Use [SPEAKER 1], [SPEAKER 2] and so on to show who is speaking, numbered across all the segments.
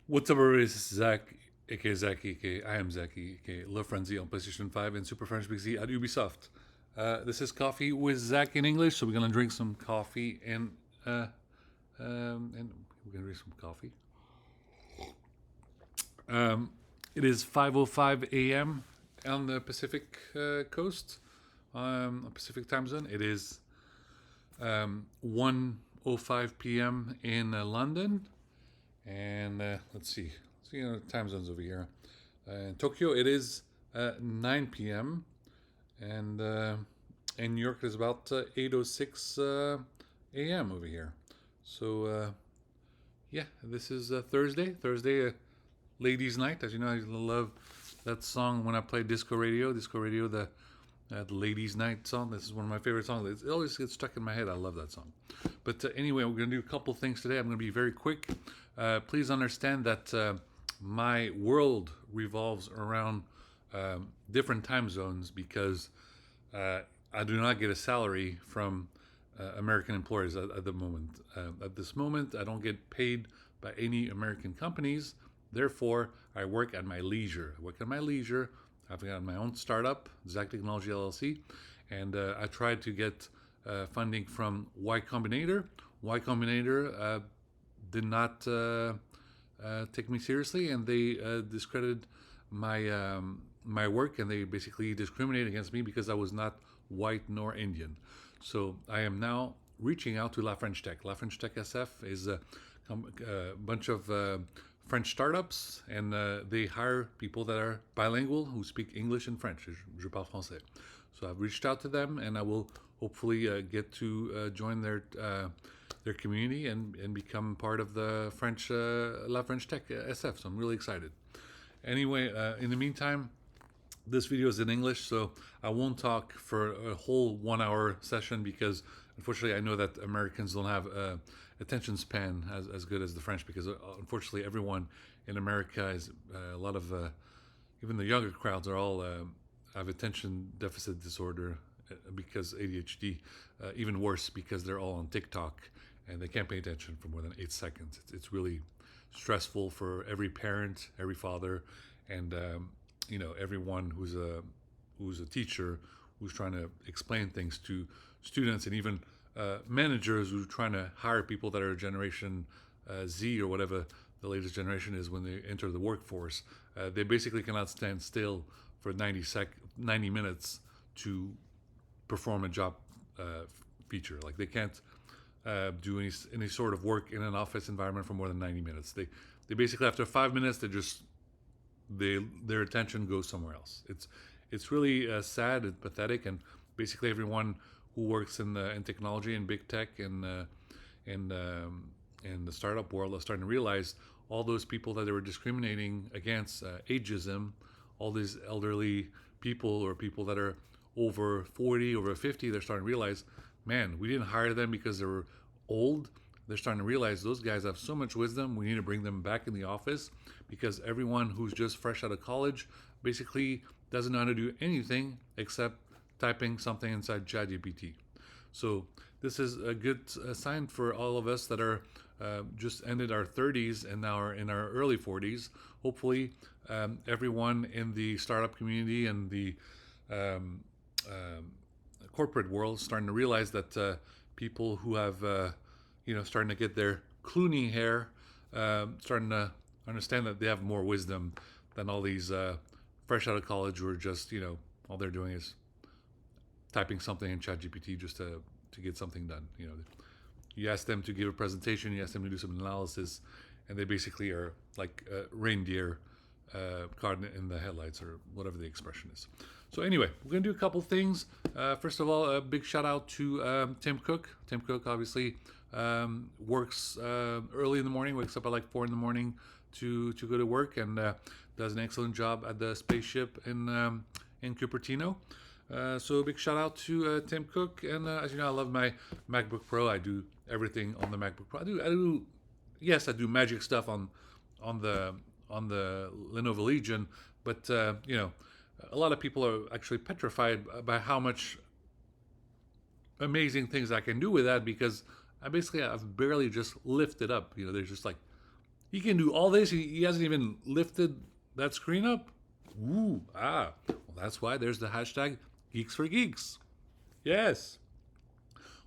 [SPEAKER 1] What's up, everybody? This is Zach, aka Zach, aka I am Zach, aka Love Frenzy on PlayStation 5 and Super French Big Z at Ubisoft. This is Coffee with Zach in English, so we're gonna drink some coffee and we're gonna drink some coffee. It is 5:05 a.m. on the Pacific coast, Pacific time zone. It is 1:05 p.m. in London. And let's see. Time zones over here. In Tokyo, it is 9 p.m. And in New York, it is about 8:06 a.m. over here. So, yeah, this is Thursday. Ladies' Night. As you know, I love that song when I play disco radio. Disco radio, the Ladies' Night song. This is one of my favorite songs. It always gets stuck in my head. I love that song. But anyway, we're going to do a couple things today. I'm going to be very quick. Please understand that my world revolves around different time zones because I do not get a salary from American employers at the moment. At this moment, I don't get paid by any American companies. Therefore, I work at my leisure. I've got my own startup, Zack Technology LLC, and I tried to get funding from Y Combinator. Y Combinator did not take me seriously, and they discredited my work, and they basically discriminated against me because I was not white nor Indian. So I am now reaching out to La French Tech. La French Tech SF is a bunch of French startups, and they hire people that are bilingual who speak English and French. Je parle français. So I've reached out to them, and I will hopefully get to join their community and become part of the French La French Tech SF. So I'm really excited. Anyway, in the meantime, this video is in English, so I won't talk for a whole 1 hour session because unfortunately I know that Americans don't have attention span as good as the French, because unfortunately everyone in America is a lot of even the younger crowds are all have attention deficit disorder because ADHD, even worse because they're all on TikTok and they can't pay attention for more than 8 seconds. It's really stressful for every parent, every father, and everyone who's a teacher who's trying to explain things to students, and even managers who are trying to hire people that are Generation Z or whatever the latest generation is when they enter the workforce. They basically cannot stand still for 90 minutes to perform a job feature. Like they can't do any sort of work in an office environment for more than 90 minutes. They basically, after 5 minutes, their attention goes somewhere else. It's really sad and pathetic, and basically everyone who works in technology and big tech and the startup world are starting to realize all those people that they were discriminating against, ageism, all these elderly people or people that are over 40, over 50, they're starting to realize, man, we didn't hire them because they were old. They're starting to realize those guys have so much wisdom. We need to bring them back in the office, because everyone who's just fresh out of college basically doesn't know how to do anything except typing something inside ChatGPT. So this is a good sign for all of us that are just ended our 30s and now are in our early 40s. Hopefully, everyone in the startup community and the corporate world is starting to realize that people who have, starting to get their Clooney hair, starting to understand that they have more wisdom than all these fresh out of college who are just, all they're doing is typing something in ChatGPT just to get something done. You ask them to give a presentation, you ask them to do some analysis, and they basically are like reindeer caught in the headlights, or whatever the expression is. So anyway, we're going to do a couple things. First of all, a big shout out to Tim Cook. Tim Cook obviously works early in the morning, wakes up at like 4 in the morning to go to work, and does an excellent job at the spaceship in Cupertino. So a big shout out to Tim Cook. And as you know, I love my MacBook Pro. I do everything on the MacBook Pro. I do magic stuff on the Lenovo Legion, but a lot of people are actually petrified by how much amazing things I can do with that, because I've barely just lifted up. There's just like He can do all this. He hasn't even lifted that screen up. Ooh, ah. Well, that's why there's the hashtag Geeks for Geeks. Yes.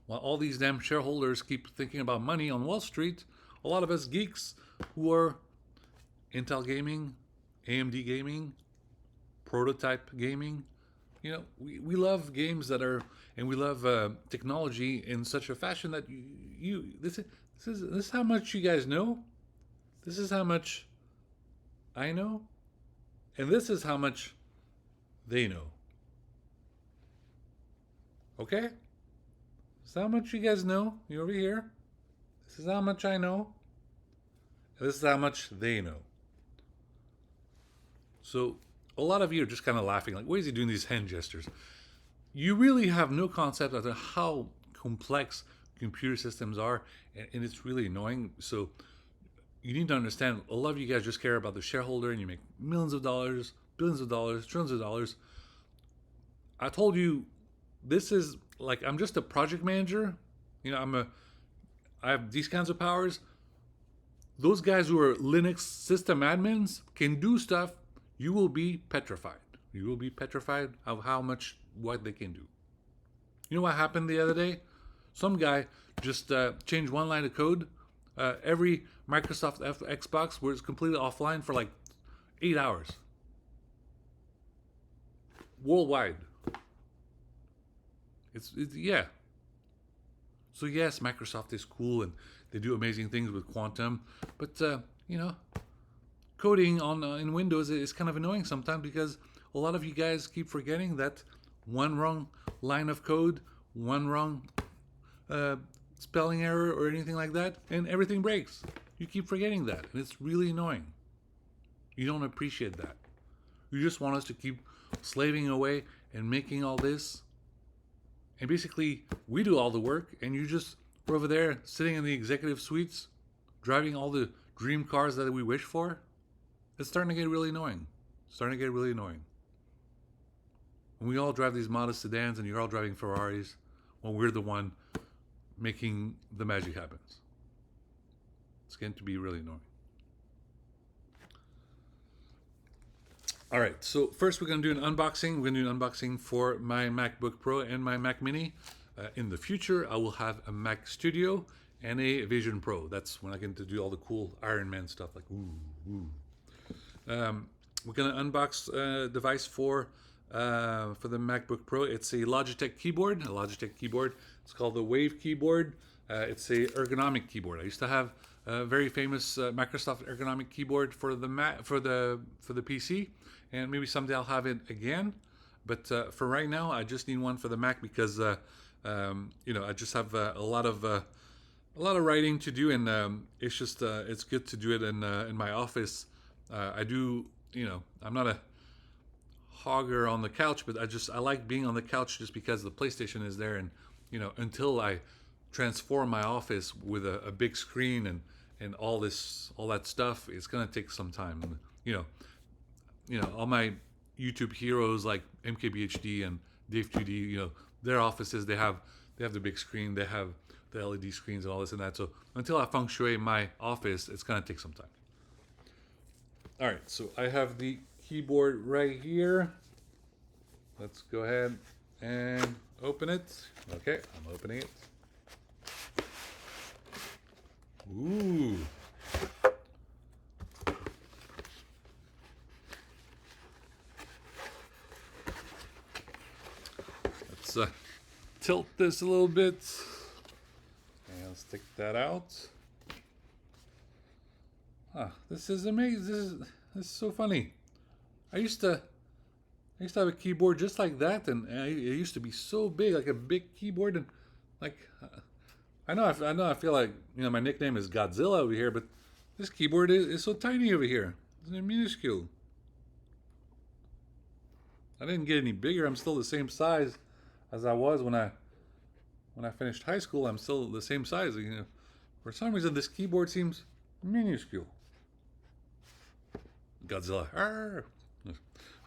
[SPEAKER 1] While all these damn shareholders keep thinking about money on Wall Street, a lot of us geeks who are Intel gaming, AMD gaming, prototype gaming, we love games that are, and we love technology in such a fashion that this is how much you guys know. This is how much I know, and this is how much they know. Okay? This is how much you guys know. You over here. This is how much I know. And this is how much they know. So a lot of you are just kind of laughing, like, why is he doing these hand gestures? You really have no concept of how complex computer systems are, and it's really annoying. So you need to understand, a lot of you guys just care about the shareholder, and you make millions of dollars, billions of dollars, trillions of dollars. I told you, this is like, I'm just a project manager. I have these kinds of powers. Those guys who are Linux system admins can do stuff. You will be petrified. You will be petrified of how much, what they can do. You know what happened the other day? Some guy just changed one line of code. Every Microsoft Xbox was completely offline for like 8 hours. Worldwide. It's yeah. So yes, Microsoft is cool and they do amazing things with quantum, but coding on in Windows is kind of annoying sometimes, because a lot of you guys keep forgetting that one wrong line of code, one wrong spelling error or anything like that, and everything breaks. You keep forgetting that, and it's really annoying. You don't appreciate that. You just want us to keep slaving away and making all this, and basically we do all the work, and you just are over there sitting in the executive suites, driving all the dream cars that we wish for. It's starting to get really annoying. When we all drive these modest sedans and you're all driving Ferraris, when we're the one making the magic happen. It's getting to be really annoying. All right, so first we're going to do an unboxing. We're going to do an unboxing for my MacBook Pro and my Mac Mini. In the future, I will have a Mac Studio and a Vision Pro. That's when I get to do all the cool Iron Man stuff, like ooh. We're going to unbox a device for the MacBook Pro. It's a Logitech keyboard. It's called the Wave keyboard. It's a ergonomic keyboard. I used to have a very famous Microsoft ergonomic keyboard for the PC, and maybe someday I'll have it again. But for right now, I just need one for the Mac, because I just have a lot of writing to do, and it's just it's good to do it in my office. I do, I'm not a hogger on the couch, but I like being on the couch just because the PlayStation is there, and until I transform my office with a big screen and all that stuff, it's gonna take some time. All my YouTube heroes like MKBHD and Dave 2D, their offices, they have the big screen, they have the LED screens and all this and that. So until I feng shui my office, it's gonna take some time. All right, so I have the keyboard right here. Let's go ahead and open it. Okay, I'm opening it. Ooh. Let's tilt this a little bit. And let's take that out. This is amazing. This is so funny. I used to have a keyboard just like that, and it used to be so big, like a big keyboard, and like I know I feel like my nickname is Godzilla over here, but this keyboard is so tiny over here. It's minuscule. I didn't get any bigger. I'm still the same size as I was when I finished high school. I'm still the same size. For some reason this keyboard seems minuscule. Godzilla. Arr!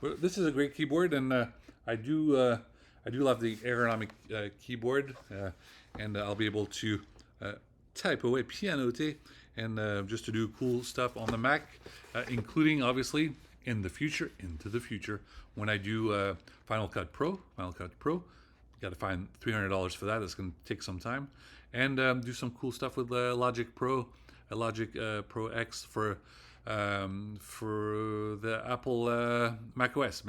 [SPEAKER 1] Well, this is a great keyboard, and I do love the ergonomic keyboard, and I'll be able to type away, pianote, and just to do cool stuff on the Mac, including obviously into the future, when I do Final Cut Pro. You got to find $300 for that. It's going to take some time, and do some cool stuff with Logic Pro, Logic Pro X for the Apple Mac OS,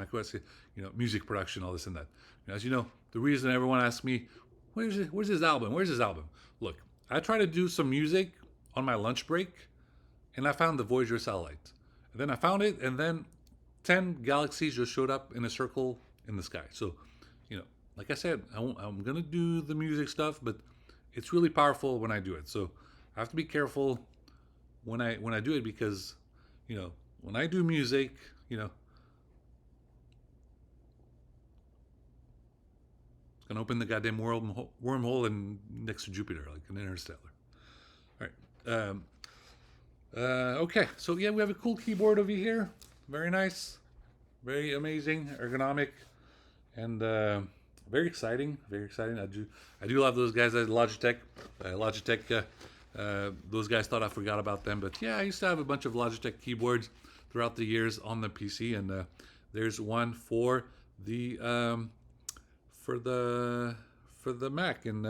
[SPEAKER 1] music production, all this and that. As you know, the reason everyone asks me, where's his album? Where's his album? Look, I try to do some music on my lunch break, and I found the Voyager satellite. And then I found it, and then 10 galaxies just showed up in a circle in the sky. So, like I said, I'm going to do the music stuff, but it's really powerful when I do it. So I have to be careful when I do it, because, when I do music, it's going to open the goddamn wormhole next to Jupiter, like an interstellar. All right. Okay, so yeah, we have a cool keyboard over here. Very nice, very amazing, ergonomic, and very exciting. Very exciting. I do love those guys at Logitech. Those guys thought I forgot about them, but yeah, I used to have a bunch of Logitech keyboards throughout the years on the PC, and there's one for the Mac, and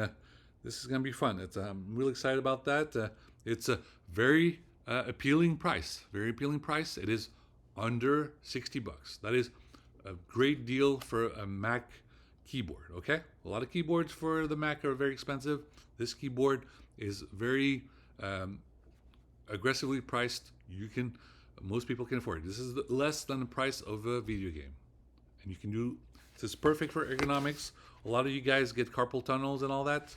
[SPEAKER 1] this is gonna be fun. I'm really excited about that. It's a very appealing price. Very appealing price. It is under $60. That is a great deal for a Mac keyboard. Okay, a lot of keyboards for the Mac are very expensive. This keyboard is very aggressively priced. Most people can afford it. This is less than the price of a video game, and you can do. This is perfect for ergonomics. A lot of you guys get carpal tunnels and all that.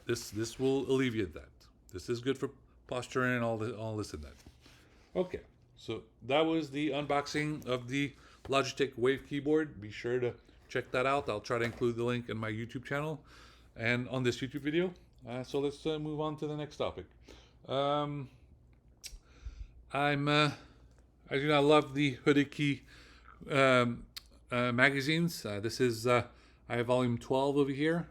[SPEAKER 1] This will alleviate that. This is good for posturing and all this and that. Okay, so that was the unboxing of the Logitech Wave keyboard. Be sure to check that out. I'll try to include the link in my YouTube channel and on this YouTube video. So let's move on to the next topic. As you know, I love the LOGITECH magazines. This is I have volume 12 over here,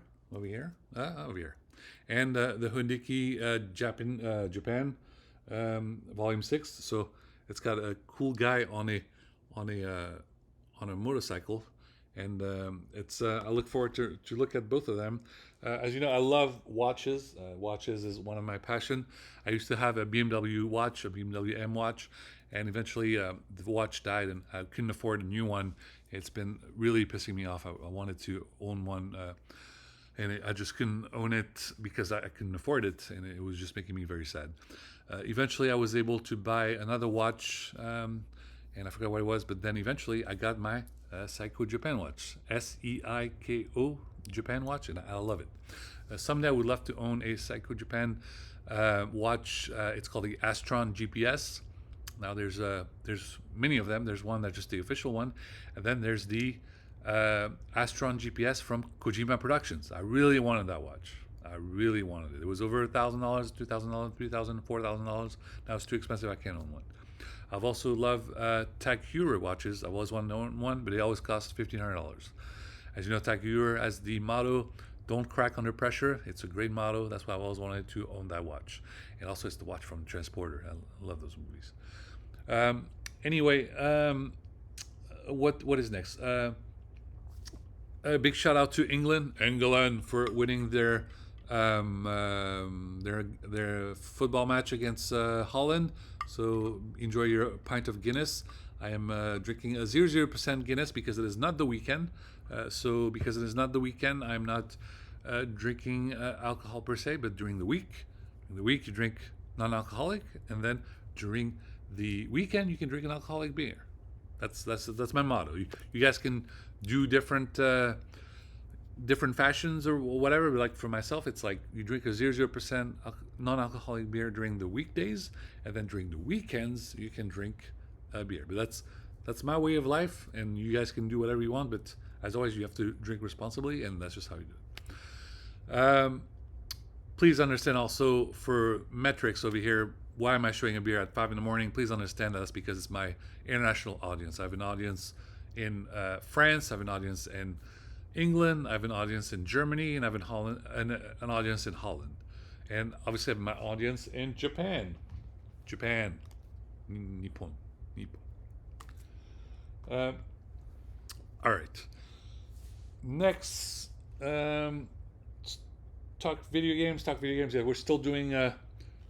[SPEAKER 1] and the LOGITECH Japan volume 6. So it's got a cool guy on a motorcycle, and I look forward to look at both of them. As you know, I love watches. Watches is one of my passion. I used to have a BMW watch, a BMW M watch, and eventually the watch died, and I couldn't afford a new one. It's been really pissing me off. I wanted to own one, and I just couldn't own it because I couldn't afford it, and it was just making me very sad. Eventually, I was able to buy another watch, and I forgot what it was, but then eventually I got my Seiko Japan watch, Seiko Japan watch, and I love it. Someday I would love to own a Seiko Japan watch. It's called the Astron GPS. Now there's many of them. There's one that's just the official one, and then there's the Astron GPS from Kojima Productions. I really wanted that watch. I really wanted it. It was over $1,000, $2,000, $3,000, $4,000. Now it's too expensive. I can't own one. I've also loved Tag Heuer watches. I always wanted to own one, but they always cost $1,500. As you know, Tag Heuer has the motto, "Don't crack under pressure." It's a great motto. That's why I always wanted to own that watch. And also, it's the watch from Transporter. I love those movies. Anyway, what is next? A big shout out to England for winning their football match against Holland. So enjoy your pint of Guinness. I am drinking a 0% Guinness because it is not the weekend. So because it is not the weekend, I'm not drinking alcohol per se, but during the week. In the week, you drink non-alcoholic, and then during the weekend, you can drink an alcoholic beer. That's my motto. You guys can do different fashions or whatever. But like for myself, it's like you drink a 0% non-alcoholic beer during the weekdays, and then during the weekends you can drink a beer. But that's my way of life, and you guys can do whatever you want. But as always, you have to drink responsibly, and that's just how you do it. Please understand also for metrics over here. Why am I showing a beer at 5 a.m? Please understand that's because it's my international audience. I have an audience in France. I have an audience in England. I have an audience in Germany, and I have an audience in Holland. And obviously I have my audience in Japan. Japan. Nippon. Nippon. Uh, all right. Next, talk video games. Talk video games. Yeah, we're still doing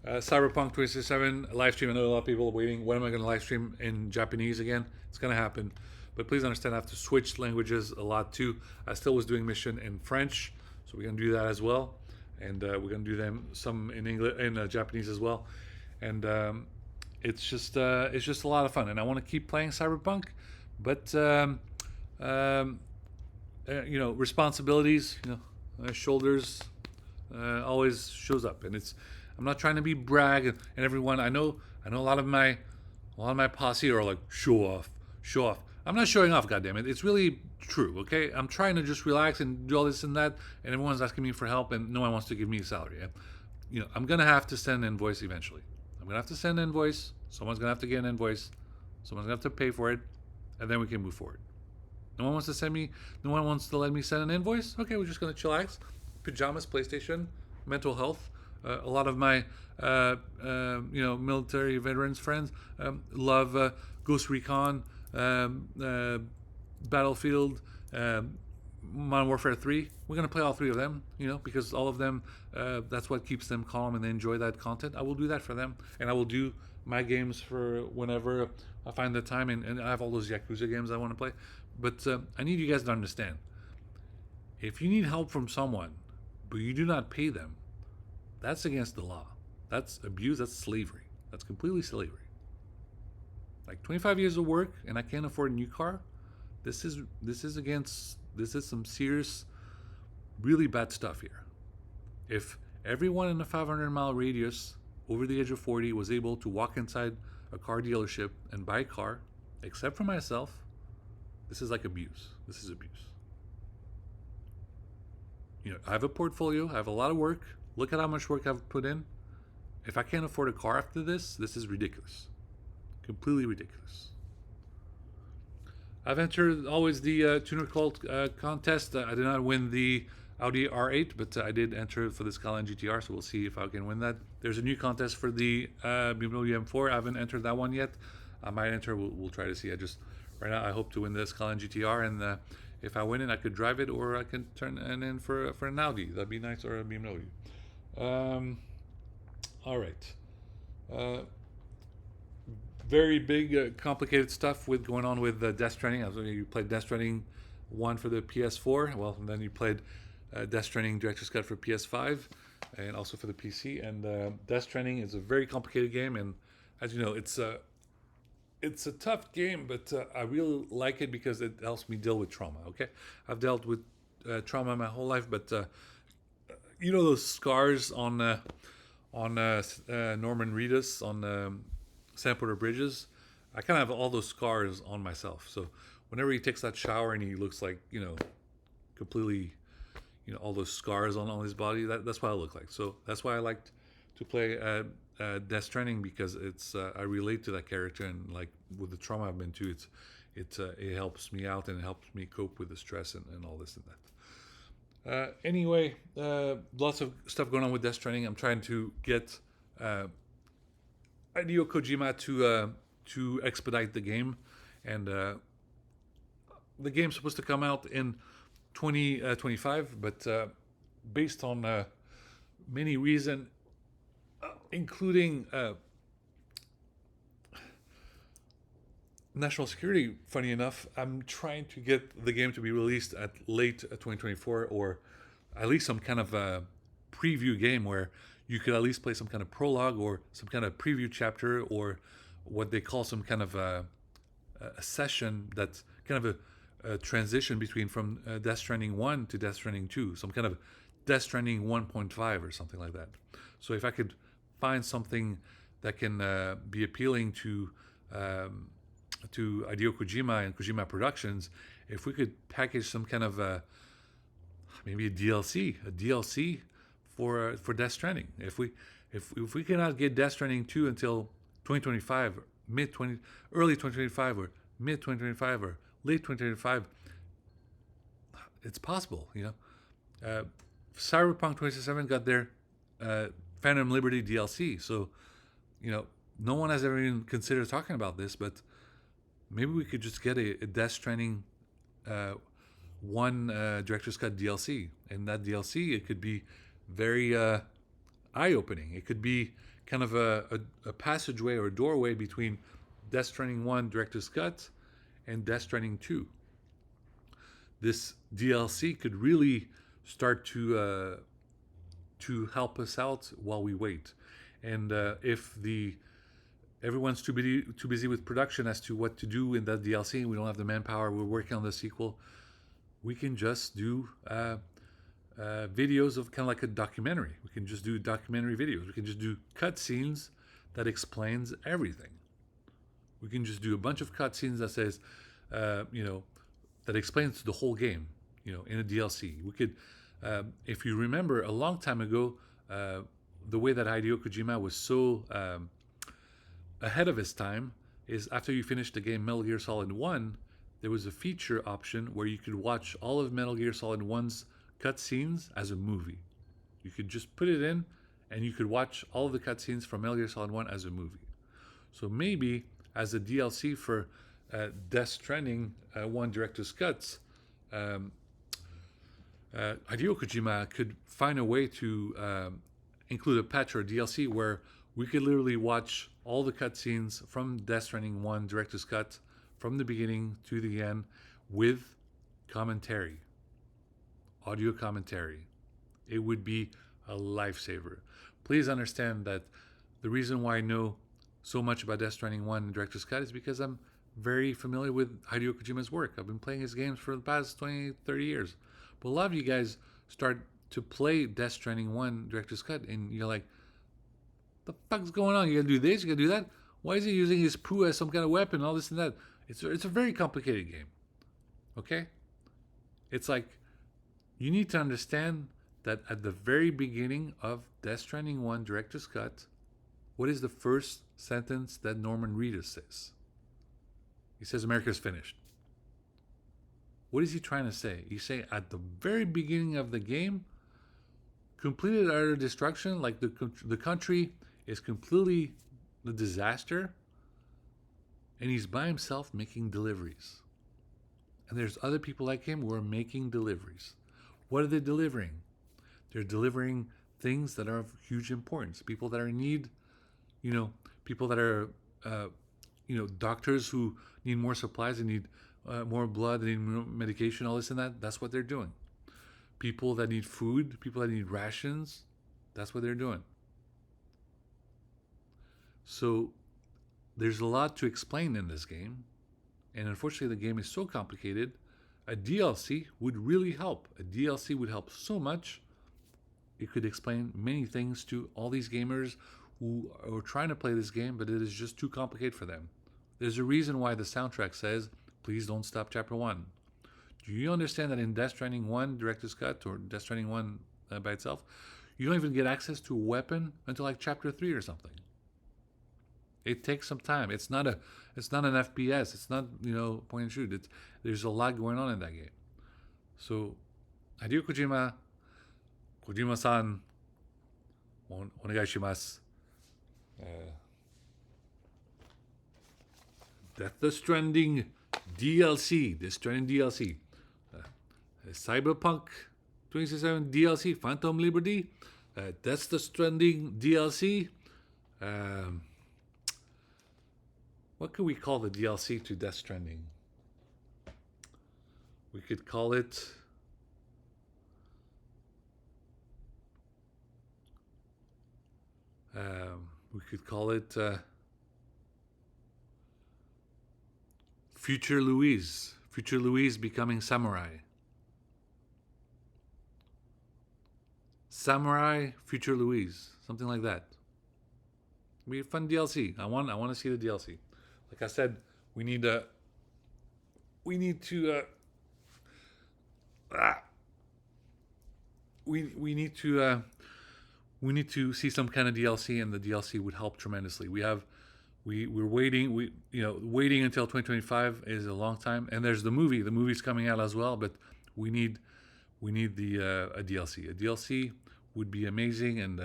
[SPEAKER 1] Cyberpunk 2077 live stream. I know a lot of people are waiting. When am I going to live stream in Japanese again? It's going to happen. But please understand, I have to switch languages a lot too. I still was doing mission in French, so we're going to do that as well. And we're going to do them some in English, in Japanese as well. And it's just a lot of fun. And I want to keep playing Cyberpunk, but responsibilities, shoulders always shows up, and I'm not trying to be brag, and everyone I know a lot of my posse are like show off. I'm not showing off, goddammit. It's really true, okay? I'm trying to just relax and do all this and that, and everyone's asking me for help, and no one wants to give me a salary. And, I'm gonna have to send an invoice eventually. I'm gonna have to send an invoice. Someone's gonna have to get an invoice. Someone's gonna have to pay for it, and then we can move forward. No one wants to let me send an invoice? Okay, we're just gonna chillax. Pajamas, PlayStation, mental health. A lot of my, military veterans friends love Ghost Recon, Battlefield, Modern Warfare 3. We're gonna play all three of them, because all of them, that's what keeps them calm and they enjoy that content. I will do that for them, and I will do my games for whenever I find the time, and I have all those Yakuza games I want to play. But I need you guys to understand, if you need help from someone, but you do not pay them, that's against the law. That's abuse, that's slavery. That's completely slavery. Like 25 years of work and I can't afford a new car, this is some serious, really bad stuff here. If everyone in a 500-mile radius over the age of 40 was able to walk inside a car dealership and buy a car, except for myself, this is like abuse. This is abuse. I have a portfolio. I have a lot of work. Look at how much work I've put in. If I can't afford a car after this is ridiculous. Completely ridiculous. I've entered always the tuner cult contest. I did not win the Audi R8, but I did enter for the Skyline GTR, so we'll see if I can win that. There's a new contest for the BMW M4. I haven't entered that one yet. I might enter. We'll try to see. Right now, I hope to win the Skyline GTR, and if I win it, I could drive it, or I can turn it in for an Audi. That'd be nice, or a BMW. All right. Very big, complicated stuff going on with Death Stranding. You played Death Stranding 1 for the PS4. Well, and then you played Death Stranding Director's Cut for PS5, and also for the PC. And Death Stranding is a very complicated game, and as you know, it's a tough game, but I really like it because it helps me deal with trauma. Okay, I've dealt with trauma my whole life, but those scars on Norman Reedus on Sandporter Bridges. I kind of have all those scars on myself. So whenever he takes that shower and he looks like completely, all those scars on his body. That's what I look like. So that's why I liked to play Death Stranding, because it's I relate to that character, and like with the trauma I've been to, it helps me out and it helps me cope with the stress and all this and that. Anyway, lots of stuff going on with Death Stranding. I'm trying to get Hideo Kojima to expedite the game, and the game's supposed to come out in 2025, but based on many reasons, including national security, funny enough, I'm trying to get the game to be released at late 2024, or at least some kind of a preview game where you could at least play some kind of prologue or some kind of preview chapter, or what they call some kind of a session that's kind of a transition from Death Stranding 1 to Death Stranding 2, some kind of Death Stranding 1.5 or something like that. So if I could find something that can be appealing to Hideo Kojima and Kojima Productions, if we could package some kind of maybe a DLC for Death Stranding. If we cannot get Death Stranding 2 until 2025, early 2025, or mid 2025, or late 2025, it's possible. Cyberpunk 2077 got their Phantom Liberty DLC, so no one has ever even considered talking about this, but maybe we could just get a Death Stranding uh, one director's cut DLC, and that DLC it could be very eye opening. It could be kind of a passageway or a doorway between Death Stranding one director's cut and Death Stranding two. This DLC could really start to help us out while we wait. And if the everyone's too busy with production as to what to do in that DLC, we don't have the manpower. We're working on the sequel. We can just do videos of kind of like a documentary. We can just do documentary videos. We can just do cutscenes that explains everything. We can just do a bunch of cutscenes that says, you know, that explains the whole game, you know, in a DLC. We could, if you remember, a long time ago, the way that Hideo Kojima was so ahead of his time is after you finished the game Metal Gear Solid 1, there was a feature option where you could watch all of Metal Gear Solid 1's cutscenes as a movie. You could just put it in and you could watch all of the cutscenes from Metal Gear Solid 1 as a movie. So maybe as a DLC for Death Stranding 1 Director's Cuts, Hideo Kojima could find a way to include a patch or a DLC where we could literally watch all the cutscenes from Death Stranding 1 Director's Cut from the beginning to the end with commentary, audio commentary. It would be a lifesaver. Please understand that the reason why I know so much about Death Stranding 1 Director's Cut is because I'm very familiar with Hideo Kojima's work. I've been playing his games for the past 20, 30 years. But a lot of you guys start to play Death Stranding 1 Director's Cut and you're like, the fuck's going on? You gotta do this, you gotta do that. Why is he using his poo as some kind of weapon? All this and that. It's a very complicated game. Okay? It's like you need to understand that at the very beginning of Death Stranding 1 Director's Cut, what is the first sentence that Norman Reedus says? He says America's finished. What is he trying to say? He's saying at the very beginning of the game, completed utter destruction, like the country is completely a disaster, and he's by himself making deliveries. And there's other people like him who are making deliveries. What are they delivering? They're delivering things that are of huge importance. People that are in need, people that are, doctors who need more supplies and need more blood, they need more medication, all this and that. That's what they're doing. People that need food, people that need rations, that's what they're doing. So there's a lot to explain in this game. And unfortunately, the game is so complicated. A DLC would really help. A DLC would help so much. It could explain many things to all these gamers who are trying to play this game, but it is just too complicated for them. There's a reason why the soundtrack says, please don't stop chapter 1. Do you understand that in Death Stranding 1 Director's Cut, or Death Stranding 1 by itself, you don't even get access to a weapon until like chapter 3 or something? It takes some time. It's not an FPS. It's not, point and shoot. There's a lot going on in that game. So, Hideo Kojima-san, onegaishimasu. Death Stranding DLC. Death Stranding DLC. Cyberpunk 2077 DLC. Phantom Liberty. Death Stranding DLC. What could we call the DLC to Death Stranding? We could call it... Future Louise. Future Louise becoming samurai. Samurai Future Louise. Something like that. It'd be a fun DLC. I want to see the DLC. Like I said, we need to see some kind of DLC, and the DLC would help tremendously. We're waiting. Waiting until 2025 is a long time. And there's the movie. The movie's coming out as well, but we need a DLC. A DLC would be amazing, and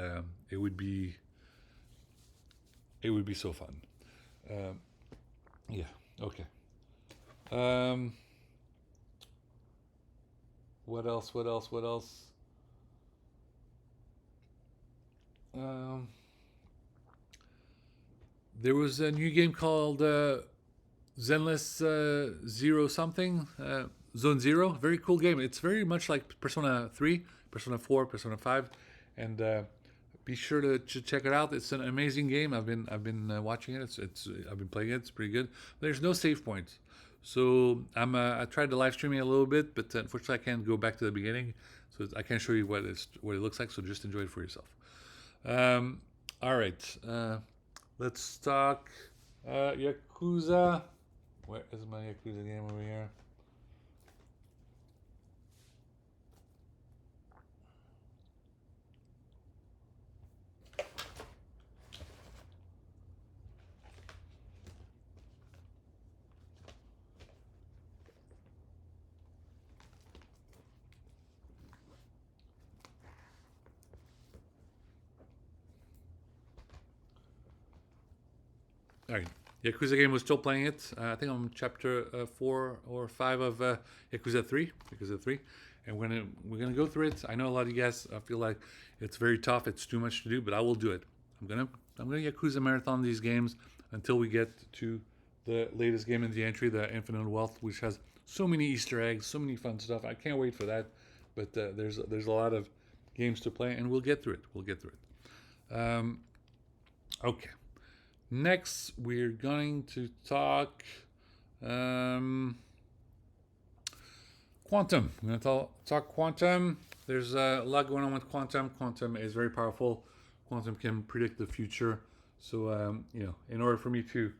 [SPEAKER 1] it would be It would be so fun. Um, yeah. Okay. Um, what else? What else? What else? Um, there was a new game called Zenless Zero something. Zone Zero. Very cool game. It's very much like Persona 3, Persona 4, Persona 5, and be sure to check it out. It's an amazing game. I've been watching it. It's I've been playing it. It's pretty good. There's no save points, so I tried to live stream it a little bit, but unfortunately I can't go back to the beginning, so I can't show you what it looks like. So just enjoy it for yourself. Um, all right, let's talk Yakuza. Where is my Yakuza game over here? All right. Yakuza game was still playing it. I think I'm on chapter 4 or 5 of Yakuza 3. Yakuza 3. And we're gonna go through it. I know a lot of you guys feel like it's very tough. It's too much to do, but I will do it. I'm gonna Yakuza marathon these games until we get to the latest game in the entry, the Infinite Wealth, which has so many Easter eggs, so many fun stuff. I can't wait for that. But there's a lot of games to play, and we'll get through it. We'll get through it. Okay. Next, we're going to talk quantum. We're going to talk quantum. There's a lot going on with quantum. Quantum is very powerful. Quantum can predict the future. So, in order for me to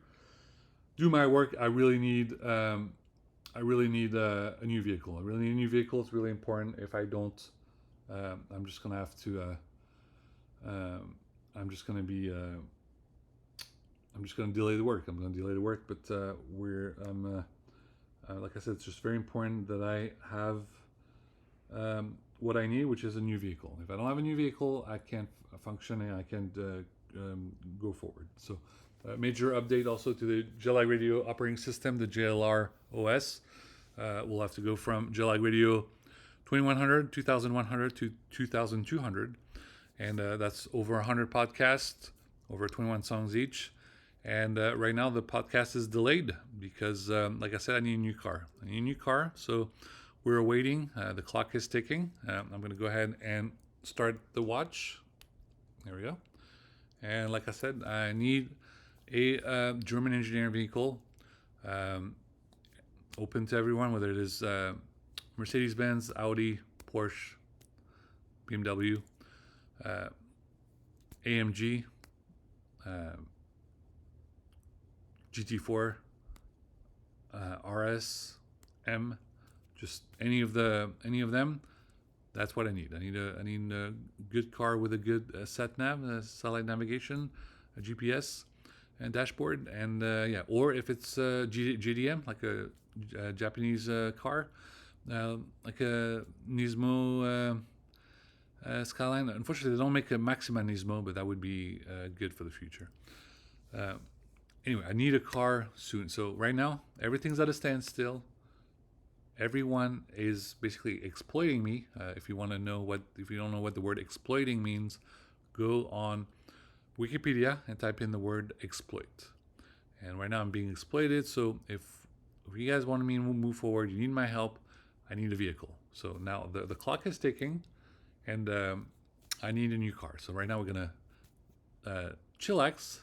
[SPEAKER 1] do my work, I really need a new vehicle. I really need a new vehicle. It's really important. If I don't, I'm just gonna have to. I'm just gonna be. I'm just going to delay the work. I'm going to delay the work, but like I said, it's just very important that I have what I need, which is a new vehicle. If I don't have a new vehicle, I can't function and I can't go forward. So, major update also to the July Radio operating system, the JLR OS. We'll have to go from July Radio 2100, 2100 to 2200, and that's over 100 podcasts, over 21 songs each. And right now the podcast is delayed because, like I said, I need a new car. I need a new car, so we're waiting. The clock is ticking. I'm going to go ahead and start the watch. There we go. And like I said, I need a German engineering vehicle, open to everyone, whether it is Mercedes-Benz, Audi, Porsche, BMW, AMG, GT4, RS, M, just any of them. That's what I need. I need a good car with a good sat nav, satellite navigation, a GPS, and dashboard, and or if it's GDM, like a Japanese car, like a Nismo Skyline. Unfortunately, they don't make a Maxima Nismo, but that would be good for the future. Anyway, I need a car soon. So right now, everything's at a standstill. Everyone is basically exploiting me. If you don't know what the word exploiting means, go on Wikipedia and type in the word exploit. And right now I'm being exploited. So if you guys want me to move forward, you need my help. I need a vehicle. So now the clock is ticking, and I need a new car. So right now we're gonna chillax,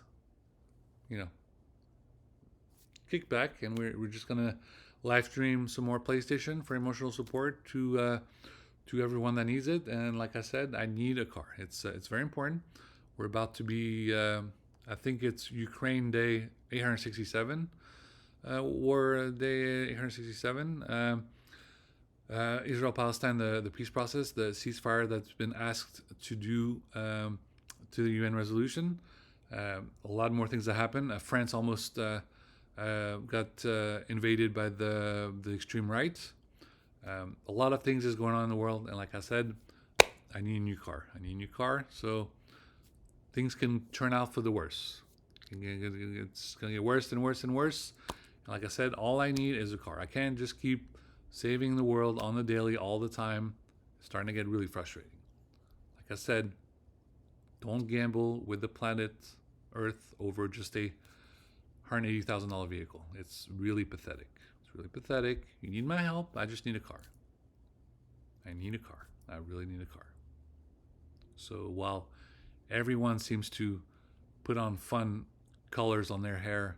[SPEAKER 1] kick back, and we're just gonna live stream some more PlayStation for emotional support to everyone that needs it. And like I said, I need a car. It's very important. We're about to be I think it's Ukraine Day 867, War Day 867. Israel Palestine, the peace process, the ceasefire that's been asked to do to the UN resolution. A lot more things that happen. France almost got invaded by the extreme right. A lot of things is going on in the world, and like I said, I need a new car. So things can turn out for the worse. It's going to get worse and worse and worse. And like I said, all I need is a car. I can't just keep saving the world on the daily all the time. It's starting to get really frustrating. Like I said, don't gamble with the planet Earth over just a $180,000 vehicle. It's really pathetic. It's really pathetic. You need my help. I just need a car. I need a car. I really need a car. So while everyone seems to put on fun colors on their hair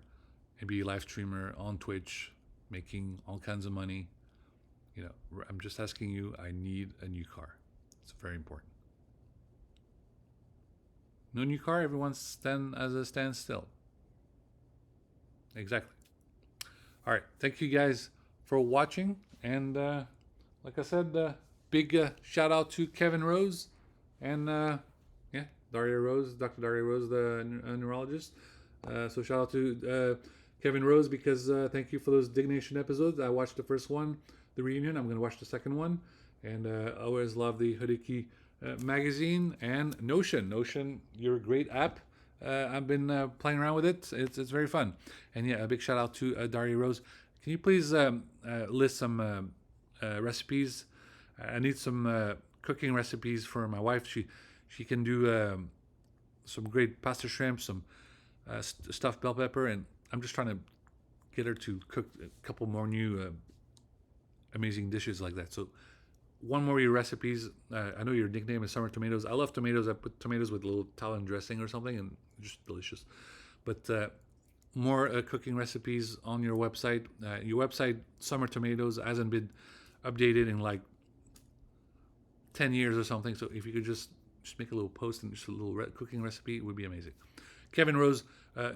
[SPEAKER 1] and be a live streamer on Twitch, making all kinds of money, I'm just asking you, I need a new car. It's very important. No new car, everyone's standstill. Exactly. All right. Thank you guys for watching. And like I said, big shout out to Kevin Rose and Daria Rose, Dr. Daria Rose, the neurologist. So shout out to Kevin Rose because thank you for those Dignation episodes. I watched the first one, the reunion. I'm going to watch the second one. And I always love the Hodieki magazine and Notion. Notion, you're a great app. I've been playing around with it. It's very fun. And yeah, a big shout out to Daria Rose. Can you please list some recipes? I need some cooking recipes for my wife. She can do some great pasta shrimp, some stuffed bell pepper, and I'm just trying to get her to cook a couple more new amazing dishes like that. So one more of your recipes. I know your nickname is Summer Tomatoes. I love tomatoes. I put tomatoes with a little Italian dressing or something, and just delicious. But more cooking recipes on your website. Your website, Summer Tomatoes, hasn't been updated in like 10 years or something. So if you could just make a little post and just a little cooking recipe, it would be amazing. Kevin Rose,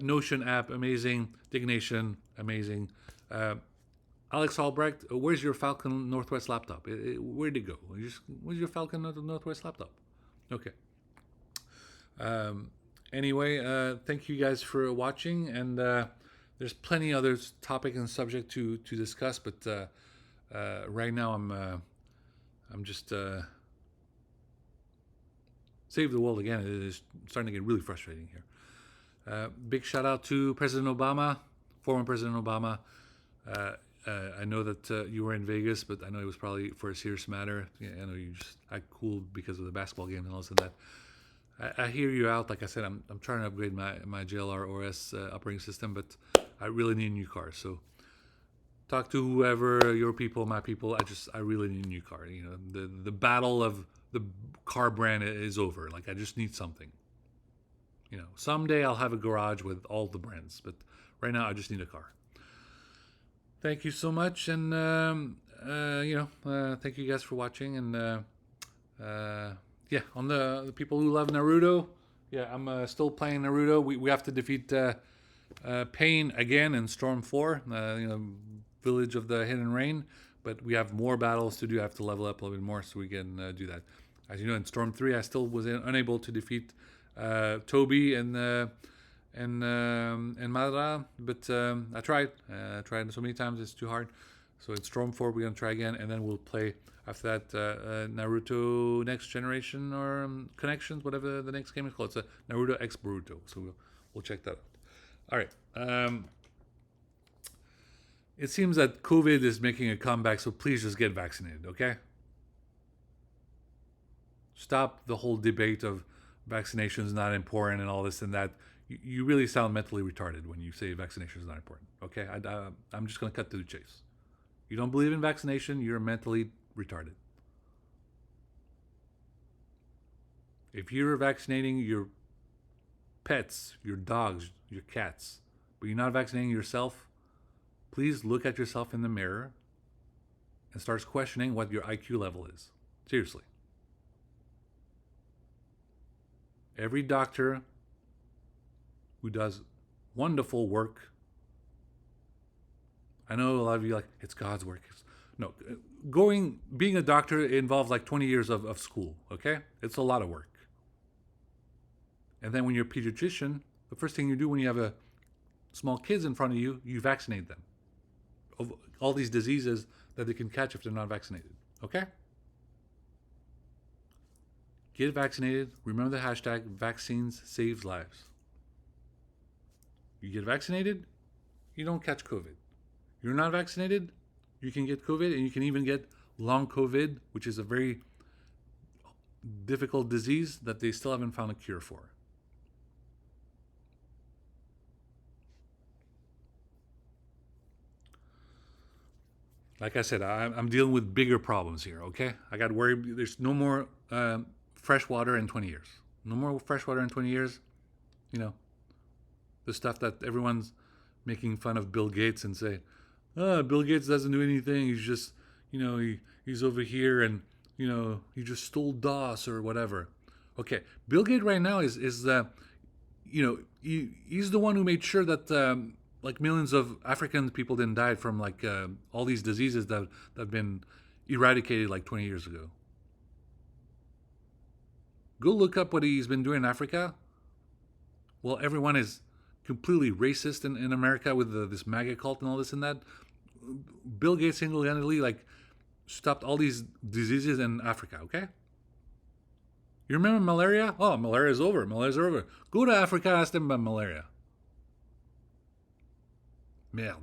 [SPEAKER 1] Notion app, amazing. Dignation, amazing. Alex Albrecht, where's your Falcon Northwest laptop? Where'd it go? Where's your Falcon Northwest laptop? Okay. Anyway, thank you guys for watching, and there's plenty other topic and subject to discuss, but right now I'm just save the world again. It is starting to get really frustrating here. Big shout out to President Obama, former President Obama. I know that you were in Vegas, but I know it was probably for a serious matter. I know you just act cool because of the basketball game and all this and that. I hear you out. Like I said, I'm trying to upgrade my JLR OS operating system, but I really need a new car. So talk to whoever, your people, my people. I really need a new car. The battle of the car brand is over. Like, I just need something. Someday I'll have a garage with all the brands, but right now I just need a car. Thank you so much, and thank you guys for watching. And on the people who love Naruto, I'm still playing Naruto. We have to defeat Pain again in Storm 4, Village of the Hidden Rain. But we have more battles to do. I have to level up a little bit more so we can do that. As you know, in Storm 3, I still was unable to defeat Toby and Madara, but I tried. I tried so many times, it's too hard. So in Storm 4, we're going to try again, and then we'll play after that Naruto Next Generation or Connections, whatever the next game is called. It's a Naruto X Boruto, so we'll check that out. All right. It seems that COVID is making a comeback, so please just get vaccinated, okay? Stop the whole debate of vaccinations not important and all this and that. You really sound mentally retarded when you say vaccination is not important. Okay, I'm just going to cut to the chase. You don't believe in vaccination, you're mentally retarded. If you're vaccinating your pets, your dogs, your cats, but you're not vaccinating yourself, please look at yourself in the mirror and start questioning what your IQ level is. Seriously. Every doctor who does wonderful work. I know a lot of you like, it's God's work. No, being a doctor involves like 20 years of school, okay? It's a lot of work. And then when you're a pediatrician, the first thing you do when you have small kids in front of you, you vaccinate them of all these diseases that they can catch if they're not vaccinated, okay? Get vaccinated. Remember the hashtag, vaccines save lives. You get vaccinated, you don't catch COVID. You're not vaccinated, you can get COVID, and you can even get long COVID, which is a very difficult disease that they still haven't found a cure for. Like I said, I'm dealing with bigger problems here, okay? I got worried. There's no more fresh water in 20 years. No more fresh water in 20 years. You know, the stuff that everyone's making fun of Bill Gates and say, oh, Bill Gates doesn't do anything. He's just, he's over here and, he just stole DOS or whatever. Okay, Bill Gates right now is he's the one who made sure that like millions of African people didn't die from like all these diseases that have been eradicated like 20 years ago. Go look up what he's been doing in Africa. Well, everyone is completely racist in America with this MAGA cult and all this and that. Bill Gates single-handedly like stopped all these diseases in Africa, okay? You remember malaria? Oh, malaria is over. Malaria's over. Go to Africa, ask them about malaria. Merde.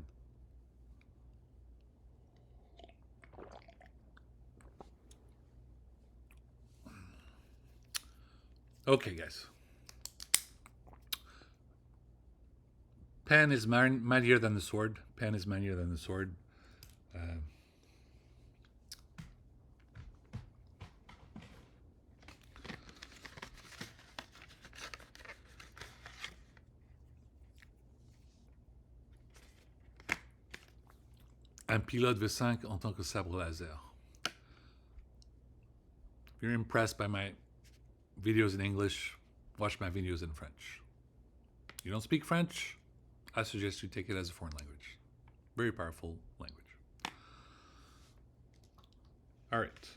[SPEAKER 1] Okay, guys. Pen is mightier than the sword. Pen is mightier than the sword. Un pilote V5 en tant que sabre laser. If you're impressed by my videos in English, watch my videos in French. You don't speak French? I suggest you take it as a foreign language. Very powerful language. All right.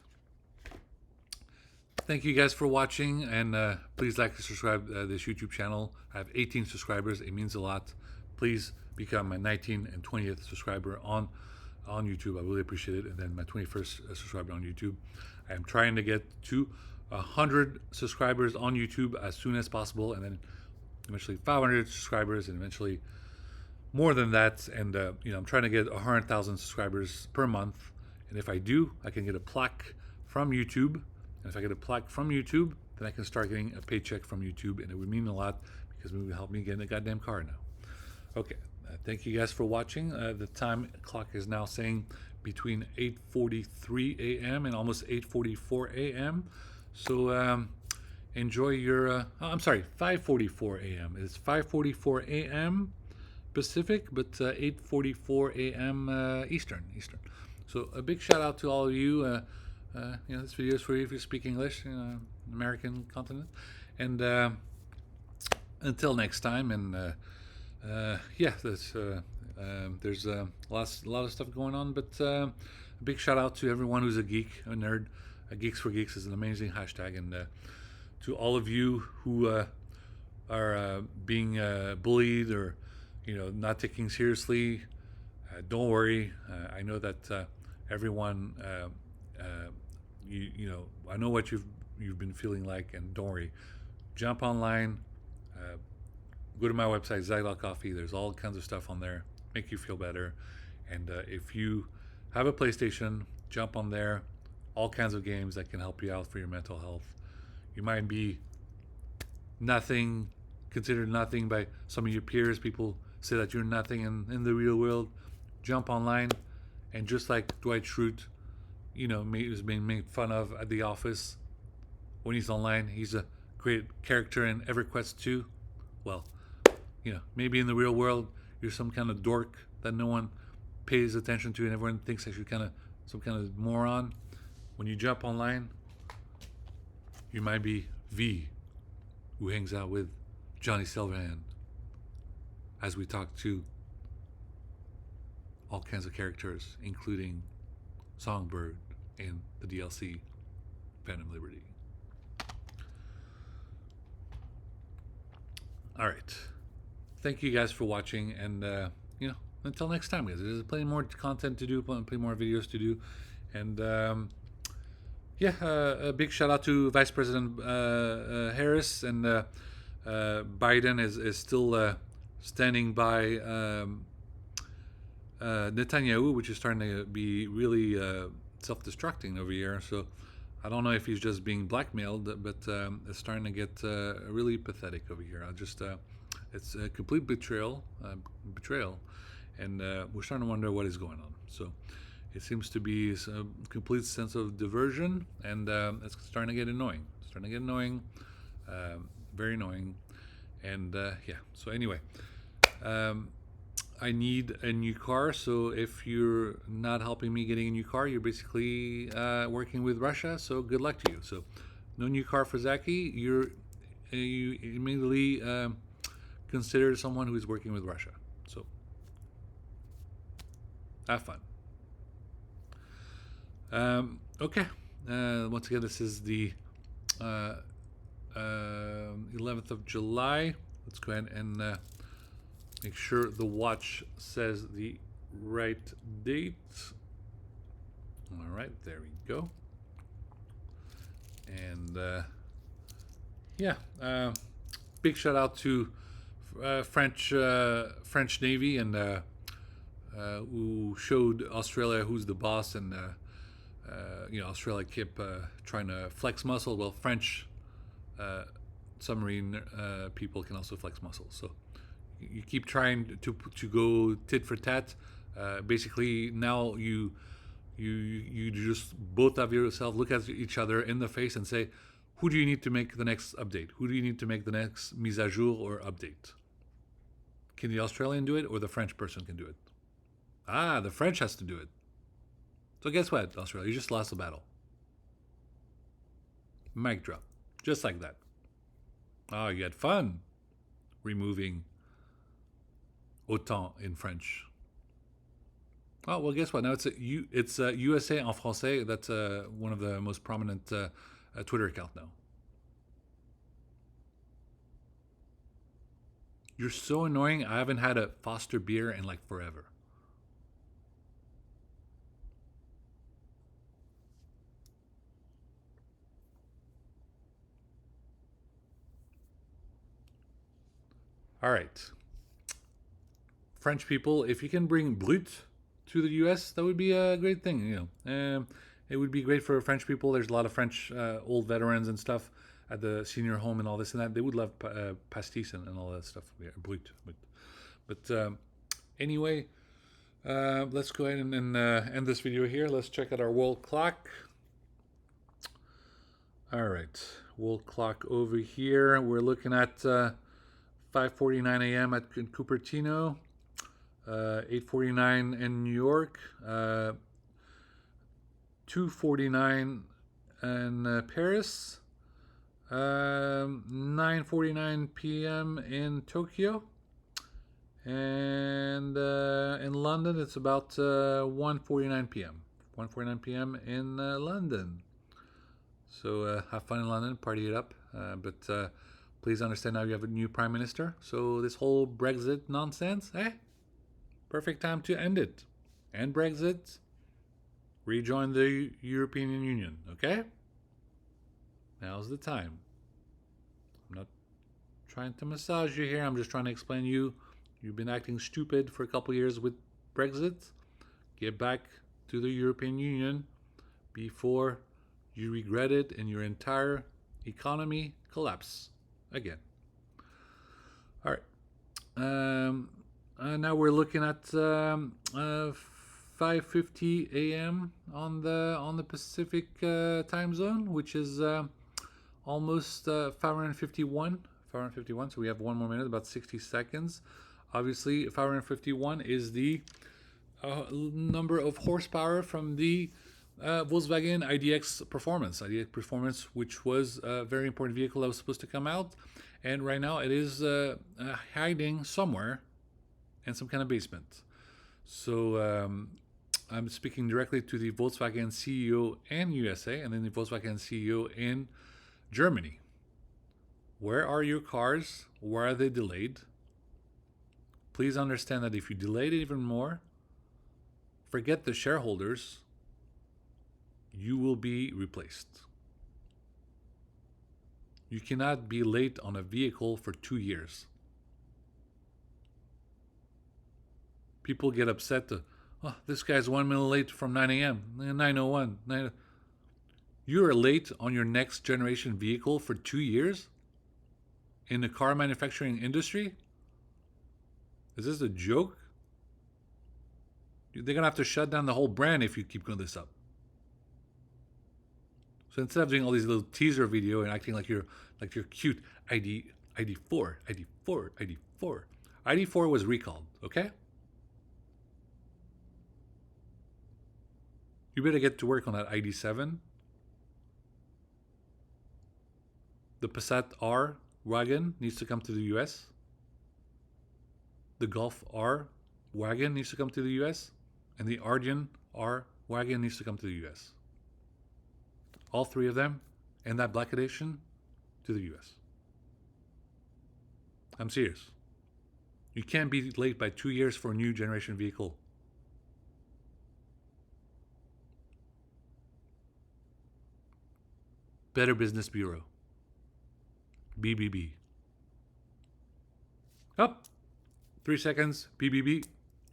[SPEAKER 1] Thank you guys for watching, and please like and subscribe this YouTube channel. I have 18 subscribers. It means a lot. Please become my 19th and 20th subscriber on YouTube. I really appreciate it. And then my 21st subscriber on YouTube. I am trying to get to 100 subscribers on YouTube as soon as possible, and then eventually 500 subscribers, and eventually more than that. And I'm trying to get 100,000 subscribers per month. And if I do, I can get a plaque from YouTube. And if I get a plaque from YouTube, then I can start getting a paycheck from YouTube, and it would mean a lot because it would help me get a goddamn car now. Okay, thank you guys for watching. The time clock is now saying between 8:43 a.m. and almost 8:44 a.m. So enjoy your. I'm sorry, 5:44 a.m. It's 5:44 a.m. Pacific, but 8:44 a.m. Eastern. So a big shout out to all of you. This video is for you if you speak English, American continent. And until next time, and there's a lot of stuff going on, but a big shout out to everyone who's a geek, a nerd. Geeks for Geeks is an amazing hashtag, and to all of you who are being bullied or not taking seriously, don't worry. I know that everyone. I know what you've been feeling like, and don't worry. Jump online, go to my website, Zack.coffee. There's all kinds of stuff on there, make you feel better. And if you have a PlayStation, jump on there. All kinds of games that can help you out for your mental health. You might be considered nothing by some of your peers. People say that you're nothing in the real world. Jump online, and just like Dwight Schrute, is being made fun of at the office when he's online. He's a great character in EverQuest 2. Well, maybe in the real world you're some kind of dork that no one pays attention to, and everyone thinks that you're some kind of moron. When you jump online, you might be V, who hangs out with Johnny Silverhand, as we talk to all kinds of characters, including Songbird and the DLC Phantom Liberty. All right. Thank you guys for watching, and until next time, guys. There's plenty more content to do, plenty more videos to do, and a big shout out to Vice President Harris, and Biden is still standing by Netanyahu, which is starting to be really self-destructing over here. So I don't know if he's just being blackmailed, but it's starting to get really pathetic over here. It's a complete betrayal, and we're starting to wonder what is going on. So it seems to be a complete sense of diversion, and it's starting to get annoying. Very annoying. And yeah. So anyway, I need a new car. So if you're not helping me getting a new car, you're basically working with Russia. So good luck to you. So no new car for Zaki. You immediately considered someone who is working with Russia. So have fun. Okay. Once again, this is the 11th of July. Let's go ahead and make sure the watch says the right date. All right, there we go. And yeah, big shout out to French Navy, and who showed Australia who's the boss, and Australia kept trying to flex muscle. Well, French submarine people can also flex muscle. So you keep trying to go tit for tat. Basically, now you just both of yourself look at each other in the face and say, who do you need to make the next update? Who do you need to make the next mise à jour or update? Can the Australian do it, or the French person can do it? Ah, the French has to do it. So guess what, Australia? You just lost the battle. Mic drop. Just like that. Oh, you had fun removing autant in French. Oh, well, guess what? Now it's USA en français. That's one of the most prominent Twitter account now. You're so annoying. I haven't had a Foster beer in like forever. All right. French people, if you can bring Brut to the US, that would be a great thing. It would be great for French people. There's a lot of French old veterans and stuff at the senior home and all this and that. They would love pastis and all that stuff. Yeah, Brut. But anyway, let's go ahead and end this video here. Let's check out our world clock. All right, world clock over here. We're looking at 5:49 a.m. at Cupertino, 8:49 in New York, 2:49 in Paris, 9:49 p.m. in Tokyo, and in London it's about 1:49 p.m. 1:49 p.m. in London. So have fun in London, party it up, but please understand now you have a new prime minister. So this whole Brexit nonsense, perfect time to end it. End Brexit, rejoin the European Union, okay? Now's the time. I'm not trying to massage you here. I'm just trying to explain to you. You've been acting stupid for a couple years with Brexit. Get back to the European Union before you regret it and your entire economy collapse again. All right. Now we're looking at 5:50 a.m. on the Pacific time zone, which is almost 551. 551. So we have one more minute, about 60 seconds. Obviously, 551 is the number of horsepower from the Volkswagen IDX Performance, which was a very important vehicle that was supposed to come out, and right now it is hiding somewhere in some kind of basement. So I'm speaking directly to the Volkswagen CEO in USA and then the Volkswagen CEO in Germany. Where are your cars? Why are they delayed? Please understand that if you delayed it even more, forget the shareholders, you will be replaced. You cannot be late on a vehicle for 2 years. People get upset. Oh, this guy's 1 minute late from 9 a.m. 9:01. You're late on your next generation vehicle for 2 years in the car manufacturing industry. Is this a joke? They're gonna have to shut down the whole brand if you keep going this up. So instead of doing all these little teaser video and acting like you're cute, ID4, ID4, ID4, ID4 was recalled. Okay. You better get to work on that ID7. The Passat R wagon needs to come to the US. The Golf R wagon needs to come to the US. And the Ardian R wagon needs to come to the US. All three of them, and that black edition, to the US. I'm serious. You can't be late by 2 years for a new generation vehicle. Better Business Bureau. BBB. Up. 3 seconds. BBB.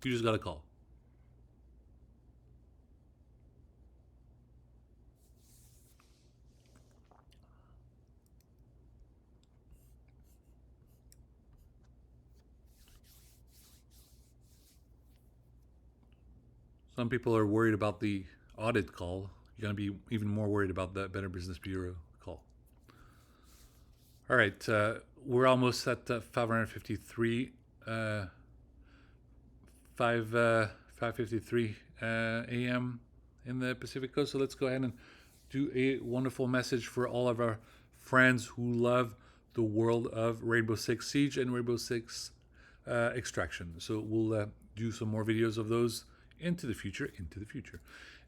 [SPEAKER 1] You just got a call. Some people are worried about the audit call. You're going to be even more worried about that Better Business Bureau call. All right. We're almost at 553. 5:53 a.m. in the Pacific Coast. So let's go ahead and do a wonderful message for all of our friends who love the world of Rainbow Six Siege and Rainbow Six Extraction. So we'll do some more videos of those into the future,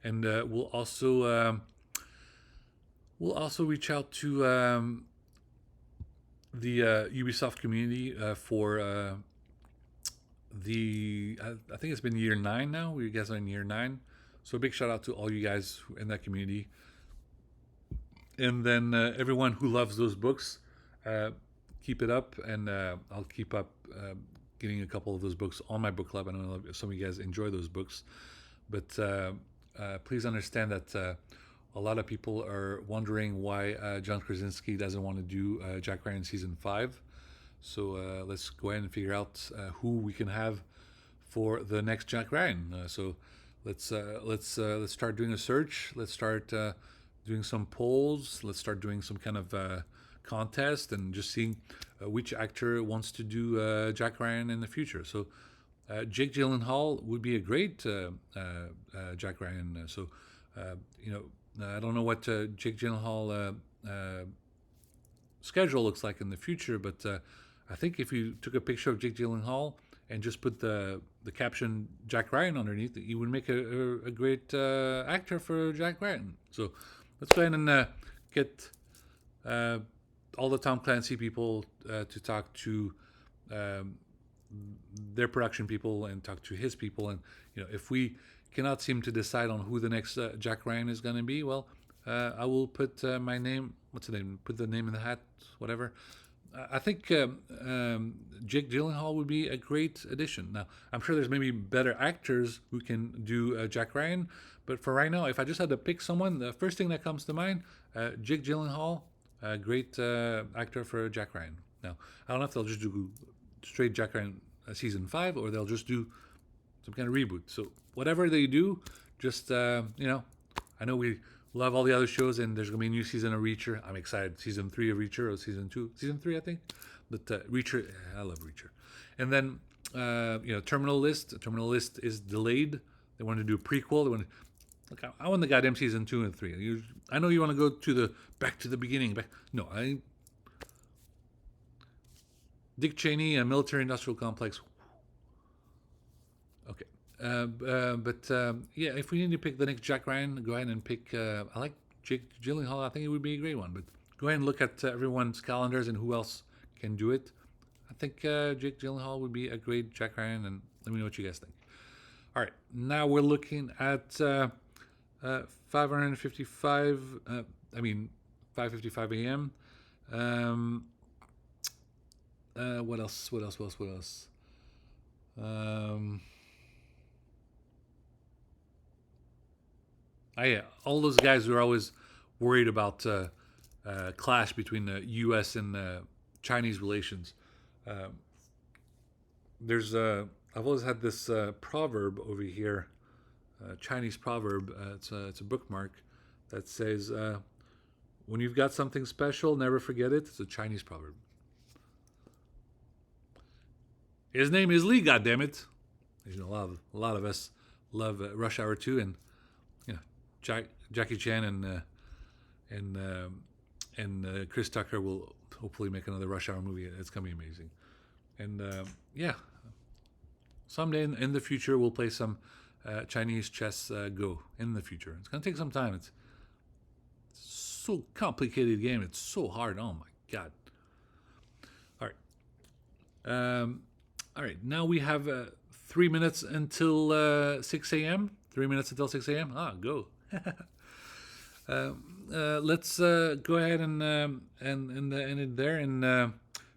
[SPEAKER 1] and we'll also reach out to the Ubisoft community for I think it's been year 9 now. You guys are in year 9, so a big shout out to all you guys in that community, and then everyone who loves those books. Keep it up, and I'll keep up getting a couple of those books on my book club. I know some of you guys enjoy those books, but please understand that a lot of people are wondering why John Krasinski doesn't want to do Jack Ryan season 5. So let's go ahead and figure out who we can have for the next Jack Ryan. So let's start doing a search. Let's start doing some polls. Let's start doing some kind of contest and just seeing which actor wants to do Jack Ryan in the future. So Jake Gyllenhaal would be a great Jack Ryan. So I don't know what Jake Gyllenhaal schedule looks like in the future, but I think if you took a picture of Jake Gyllenhaal and just put the caption Jack Ryan underneath, you would make a great actor for Jack Ryan. So let's go ahead and get all the Tom Clancy people to talk to their production people and talk to his people. And if we cannot seem to decide on who the next Jack Ryan is going to be, well, I will put my name. What's the name? Put the name in the hat. Whatever. I think Jake Gyllenhaal would be a great addition. Now, I'm sure there's maybe better actors who can do Jack Ryan, but for right now, if I just had to pick someone, the first thing that comes to mind, Jake Gyllenhaal, a great actor for Jack Ryan. Now, I don't know if they'll just do straight Jack Ryan season 5 or they'll just do some kind of reboot. So whatever they do, just I know we love all the other shows, and there's gonna be a new season of Reacher. I'm excited. Season 3 of Reacher, or season 3, I think. But Reacher, I love Reacher. And then Terminal List. Terminal List is delayed. They want to do a prequel. They want to, look, I want the goddamn season 2 and 3. I know you want to go to back to the beginning. Dick Cheney, a military industrial complex. Okay. If we need to pick the next Jack Ryan, go ahead and pick. I like Jake Gyllenhaal. I think it would be a great one. But go ahead and look at everyone's calendars and who else can do it. I think Jake Gyllenhaal would be a great Jack Ryan, and let me know what you guys think. All right, now we're looking at 555. 5:55 a.m. What else? all those guys who are always worried about clash between the U.S. and Chinese relations. There's I've always had this proverb over here, Chinese proverb. It's a bookmark that says, "When you've got something special, never forget it." It's a Chinese proverb. His name is Lee. Goddammit! You know, a lot of us love Rush Hour 2, and you know, Jackie Chan and Chris Tucker will hopefully make another Rush Hour movie. It's gonna be amazing. And yeah, someday in the future we'll play some Chinese chess Go. In the future, it's gonna take some time. It's so complicated game. It's so hard. Oh my god! All right. All right, now we have 3 minutes until 6 a.m. 3 minutes until 6 a.m. Go. Let's go ahead and end it there. And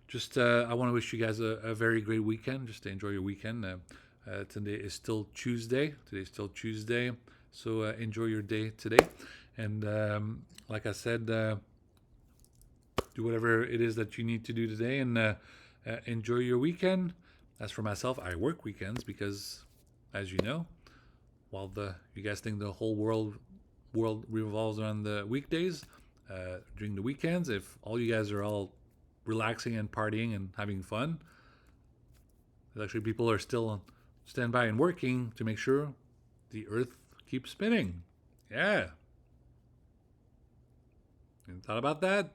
[SPEAKER 1] just I want to wish you guys a very great weekend. Just to enjoy your weekend. Today is still Tuesday. So enjoy your day today. And like I said, do whatever it is that you need to do today, and enjoy your weekend. As for myself, I work weekends because, as you know, while you guys think the whole world revolves around the weekdays, during the weekends, if all you guys are all relaxing and partying and having fun, actually people are still on standby and working to make sure the earth keeps spinning. Yeah. You thought about that?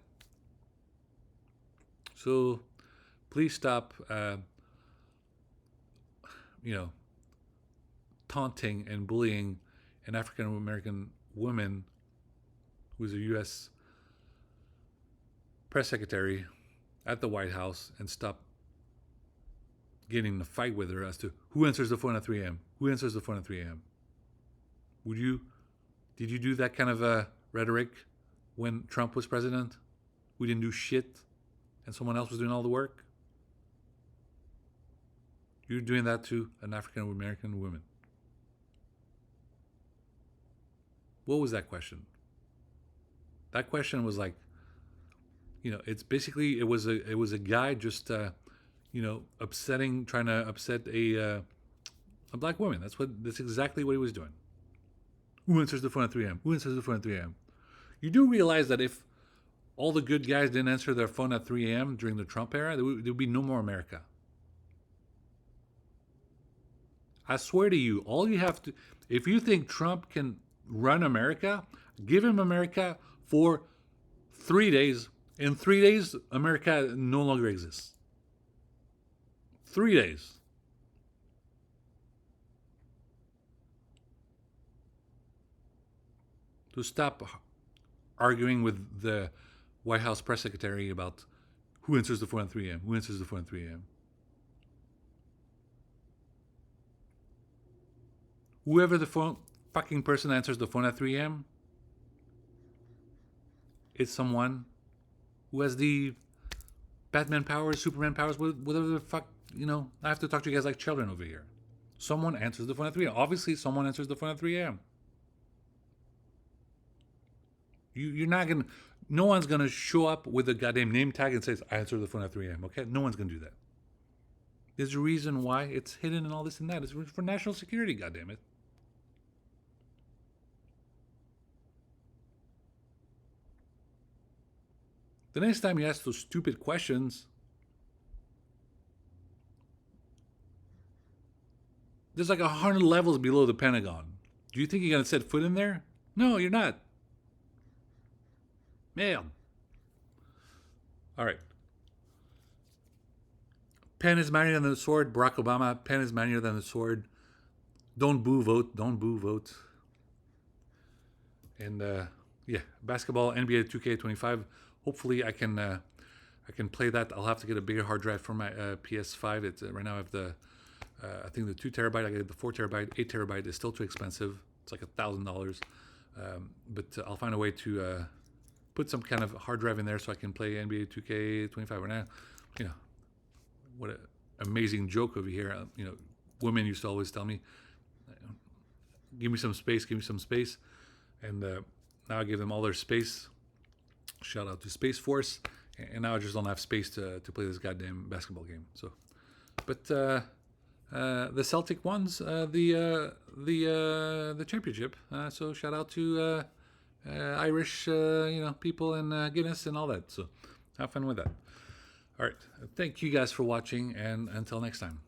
[SPEAKER 1] So please stop taunting and bullying an African American woman who's a U.S. press secretary at the White House, and stop getting in a fight with her as to who answers the phone at 3 a.m. Who answers the phone at 3 a.m.? Did you do that kind of rhetoric when Trump was president? We didn't do shit, and someone else was doing all the work? You're doing that to an African American woman. What was that question? That question was like, it's basically it was a guy just trying to upset a black woman. That's exactly what he was doing. Who answers the phone at 3 a.m.? Who answers the phone at 3 a.m.? You do realize that if all the good guys didn't answer their phone at 3 a.m. during the Trump era, there would be no more America. I swear to you, all you have to, if you think Trump can run America, give him America for 3 days. In 3 days, America no longer exists. 3 days. To stop arguing with the White House press secretary about who answers the phone at 3 a.m., who answers the phone at 3 a.m. Whoever the fucking person answers the phone at 3 a.m., it's someone who has the Batman powers, Superman powers, whatever the fuck, I have to talk to you guys like children over here. Someone answers the phone at 3 a.m. Obviously, someone answers the phone at 3 a.m. You're not going to, no one's going to show up with a goddamn name tag and says, I answer the phone at 3 a.m., okay? No one's going to do that. There's a reason why it's hidden and all this and that. It's for national security, goddammit. The next time you ask those stupid questions, there's like 100 levels below the Pentagon. Do you think you're going to set foot in there? No, you're not. Man. All right. Pen is mightier than the sword. Barack Obama, pen is mightier than the sword. Don't boo, vote. Don't boo, vote. And basketball, NBA 2K25. Hopefully I can play that. I'll have to get a bigger hard drive for my PS5. It's right now I have the I think the 2 terabyte. I get the 4 terabyte. 8 terabyte is still too expensive. It's like $1,000. But I'll find a way to put some kind of hard drive in there so I can play NBA 2K25 right now. What an amazing joke over here. Women used to always tell me, give me some space, give me some space. and now I give them all their space. Shout out to Space Force, and now I just don't have space to play this goddamn basketball game. So, but the Celtic won the championship. So shout out to Irish, people and Guinness and all that. So have fun with that. All right, thank you guys for watching, and until next time.